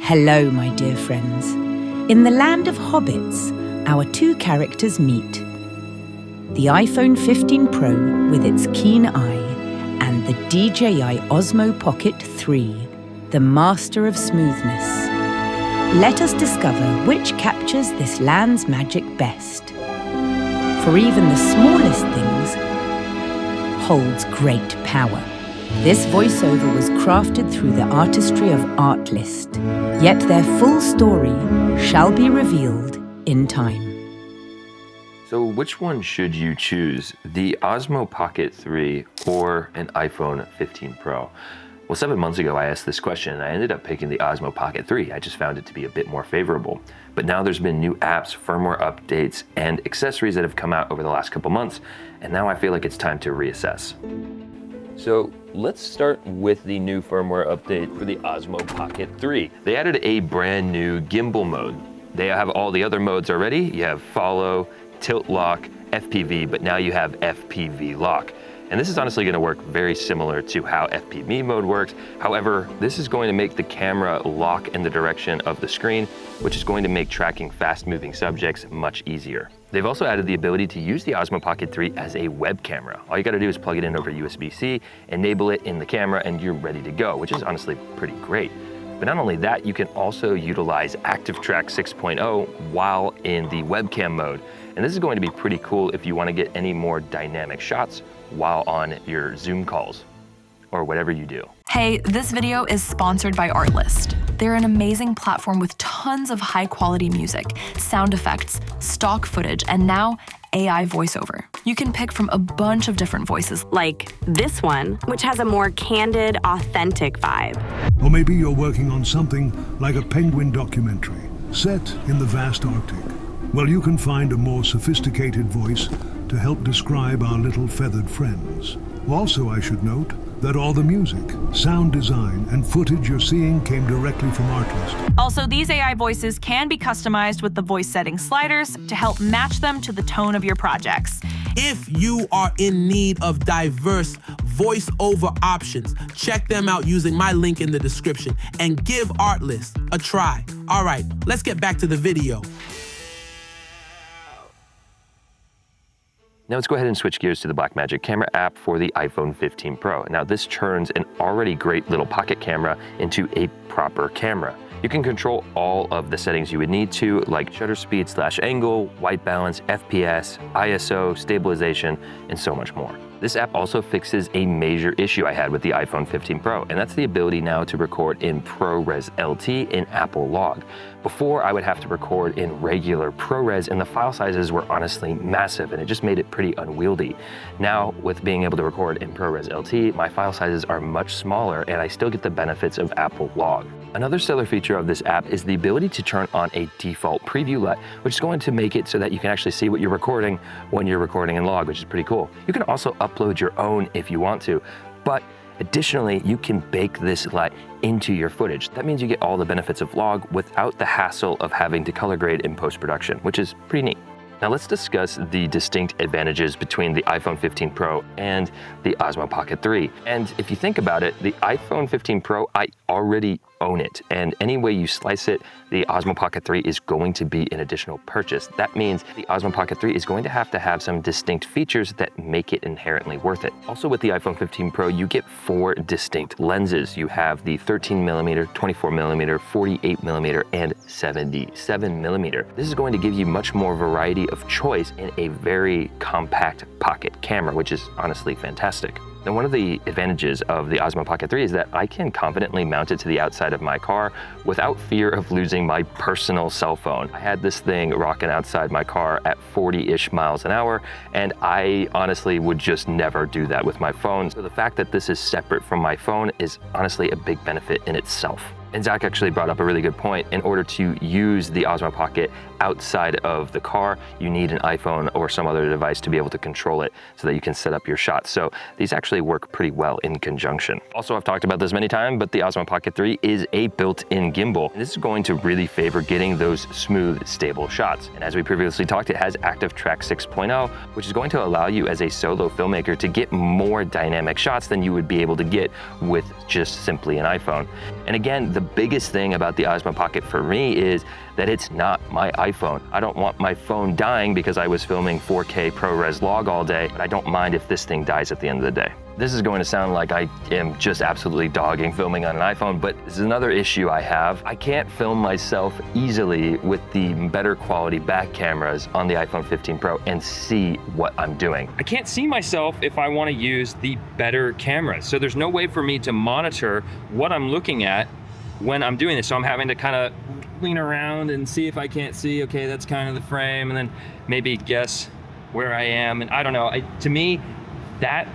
Hello, my dear friends. In the land of hobbits, our two characters meet. The iPhone 15 Pro with its keen eye and the DJI Osmo Pocket 3, the master of smoothness. Let us discover which captures this land's magic best. For even the smallest things holds great power. This voiceover was crafted through the artistry of Artlist, yet their full story shall be revealed in time. So which one should you choose, the Osmo Pocket 3 or an iPhone 15 Pro? Well, 7 months ago I asked this question and I ended up picking the Osmo Pocket 3. I just found it to be a bit more favorable. But now there's been new apps, firmware updates, and accessories that have come out over the last couple months, and now I feel like it's time to reassess. So let's start with the new firmware update for the Osmo Pocket 3. They added a brand new gimbal mode. They have all the other modes already. You have follow, tilt lock, FPV, but now you have FPV lock. And this is honestly going to work very similar to how FPV mode works. However, this is going to make the camera lock in the direction of the screen, which is going to make tracking fast-moving subjects much easier. They've also added the ability to use the Osmo Pocket 3 as a web camera. All you got to do is plug it in over USB-C, enable it in the camera, and you're ready to go, which is honestly pretty great. But not only that, you can also utilize ActiveTrack 6.0 while in the webcam mode. And this is going to be pretty cool if you want to get any more dynamic shots while on your Zoom calls or whatever you do. Hey, this video is sponsored by Artlist. They're an amazing platform with tons of high-quality music, sound effects, stock footage, and now AI voiceover. You can pick from a bunch of different voices, like this one, which has a more candid, authentic vibe. Or maybe you're working on something like a penguin documentary set in the vast Arctic. Well, you can find a more sophisticated voice to help describe our little feathered friends. Also, I should note that all the music, sound design, and footage you're seeing came directly from Artlist. Also, these AI voices can be customized with the voice settings sliders to help match them to the tone of your projects. If you are in need of diverse voice-over options, check them out using my link in the description and give Artlist a try. All right, let's get back to the video. Now let's go ahead and switch gears to the BlackMagicCam App for the iPhone 15 Pro. Now this turns an already great little pocket camera into a proper camera. You can control all of the settings you would need to, like shutter speed / angle, white balance, FPS, ISO, stabilization, and so much more. This app also fixes a major issue I had with the iPhone 15 Pro, and that's the ability now to record in ProRes LT in Apple Log. Before, I would have to record in regular ProRes, and the file sizes were honestly massive, and it just made it pretty unwieldy. Now, with being able to record in ProRes LT, my file sizes are much smaller, and I still get the benefits of Apple Log. Another stellar feature of this app is the ability to turn on a default preview LUT, which is going to make it so that you can actually see what you're recording when you're recording in Log, which is pretty cool. You can also upload your own if you want to, but additionally, you can bake this LUT into your footage. That means you get all the benefits of Log without the hassle of having to color grade in post-production, which is pretty neat. Now let's discuss the distinct advantages between the iPhone 15 Pro and the Osmo Pocket 3. And if you think about it, the iPhone 15 Pro, I already own it. And any way you slice it, the Osmo Pocket 3 is going to be an additional purchase. That means the Osmo Pocket 3 is going to have some distinct features that make it inherently worth it. Also with the iPhone 15 Pro, you get 4 distinct lenses. You have the 13mm, 24mm, 48mm, and 77mm. This is going to give you much more variety of choice in a very compact pocket camera, which is honestly fantastic. Now, one of the advantages of the Osmo Pocket 3 is that I can confidently mount it to the outside of my car without fear of losing my personal cell phone. I had this thing rocking outside my car at 40-ish miles an hour, and I honestly would just never do that with my phone. So the fact that this is separate from my phone is honestly a big benefit in itself. And Zach actually brought up a really good point. In order to use the Osmo Pocket outside of the car, you need an iPhone or some other device to be able to control it so that you can set up your shots. So these actually work pretty well in conjunction. Also, I've talked about this many times, but the Osmo Pocket 3 is a built-in gimbal. And this is going to really favor getting those smooth, stable shots. And as we previously talked, it has ActiveTrack 6.0, which is going to allow you as a solo filmmaker to get more dynamic shots than you would be able to get with just simply an iPhone. And again, the biggest thing about the Osmo Pocket for me is that it's not my iPhone. I don't want my phone dying because I was filming 4K ProRes log all day, but I don't mind if this thing dies at the end of the day. This is going to sound like I am just absolutely dogging filming on an iPhone, but this is another issue I have. I can't film myself easily with the better quality back cameras on the iPhone 15 Pro and see what I'm doing. I can't see myself if I want to use the better cameras. So there's no way for me to monitor what I'm looking at when I'm doing this. So I'm having to kind of lean around and see if I can't see, okay, that's kind of the frame, and then maybe guess where I am. And I don't know, to me, that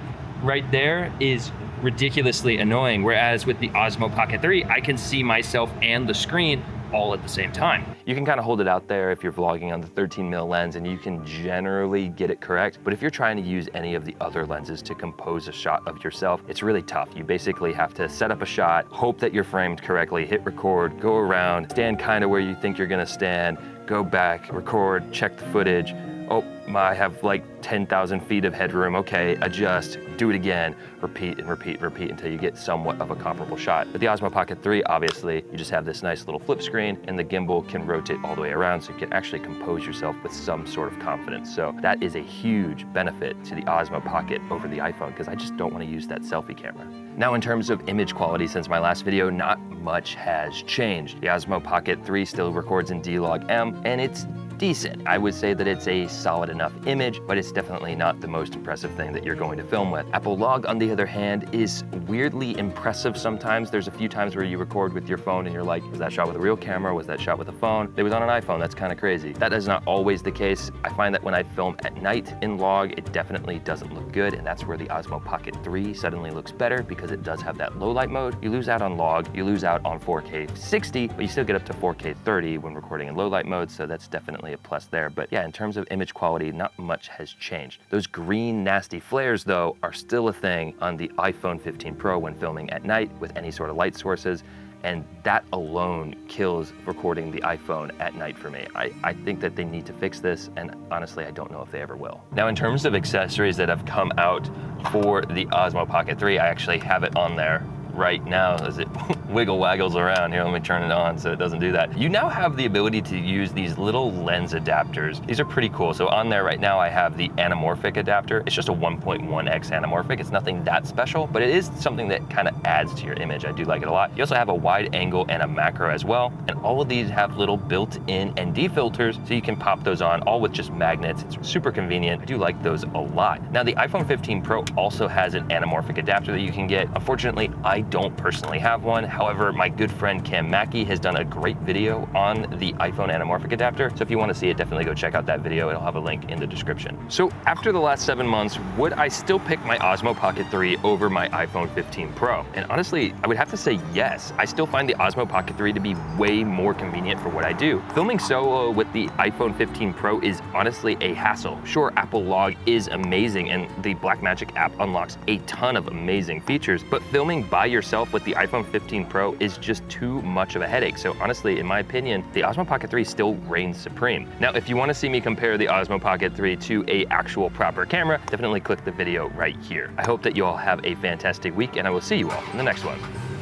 right there is ridiculously annoying. Whereas with the Osmo Pocket 3, I can see myself and the screen all at the same time. You can kind of hold it out there if you're vlogging on the 13mm lens and you can generally get it correct. But if you're trying to use any of the other lenses to compose a shot of yourself, it's really tough. You basically have to set up a shot, hope that you're framed correctly, hit record, go around, stand kind of where you think you're gonna stand, go back, record, check the footage. Oh, I have like 10,000 feet of headroom. Okay, adjust, do it again, repeat and repeat, repeat until you get somewhat of a comparable shot. With the Osmo Pocket 3, obviously, you just have this nice little flip screen and the gimbal can rotate all the way around so you can actually compose yourself with some sort of confidence. So that is a huge benefit to the Osmo Pocket over the iPhone because I just don't want to use that selfie camera. Now, in terms of image quality since my last video, not much has changed. The Osmo Pocket 3 still records in D-Log-M and it's decent. I would say that it's a solid enough image, but it's definitely not the most impressive thing that you're going to film with. Apple Log, on the other hand, is weirdly impressive sometimes. There's a few times where you record with your phone and you're like, was that shot with a real camera? Was that shot with a phone? It was on an iPhone, that's kind of crazy. That is not always the case. I find that when I film at night in Log, it definitely doesn't look good, and that's where the Osmo Pocket 3 suddenly looks better because it does have that low light mode. You lose out on Log, you lose out on 4K 60, but you still get up to 4K 30 when recording in low light mode, so that's definitely a plus there. But yeah, in terms of image quality, not much has changed. Those green nasty flares though are still a thing on the iPhone 15 Pro when filming at night with any sort of light sources, and that alone kills recording the iPhone at night for me. I think that they need to fix this, and honestly, I don't know if they ever will. Now, in terms of accessories that have come out for the Osmo Pocket 3, I actually have it on there right now as it wiggle waggles around. Here, let me turn it on so it doesn't do that. You now have the ability to use these little lens adapters. These are pretty cool. So on there right now I have the anamorphic adapter. It's just a 1.1x anamorphic. It's nothing that special, but it is something that kind of adds to your image. I do like it a lot. You also have a wide angle and a macro as well. And all of these have little built-in ND filters, so you can pop those on, all with just magnets. It's super convenient. I do like those a lot. Now, the iPhone 15 Pro also has an anamorphic adapter that you can get. Unfortunately, I don't personally have one. However, my good friend Cam Mackey has done a great video on the iPhone anamorphic adapter. So if you want to see it, definitely go check out that video. It'll have a link in the description. So after the last 7 months, would I still pick my Osmo Pocket 3 over my iPhone 15 Pro? And honestly, I would have to say yes. I still find the Osmo Pocket 3 to be way more convenient for what I do. Filming solo with the iPhone 15 Pro is honestly a hassle. Sure, Apple Log is amazing and the Blackmagic app unlocks a ton of amazing features, but filming by yourself with the iPhone 15 Pro is just too much of a headache. So honestly, in my opinion, the Osmo Pocket 3 still reigns supreme. Now, if you want to see me compare the Osmo Pocket 3 to a actual proper camera, definitely click the video right here. I hope that you all have a fantastic week, and I will see you all in the next one.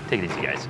Take it easy, guys.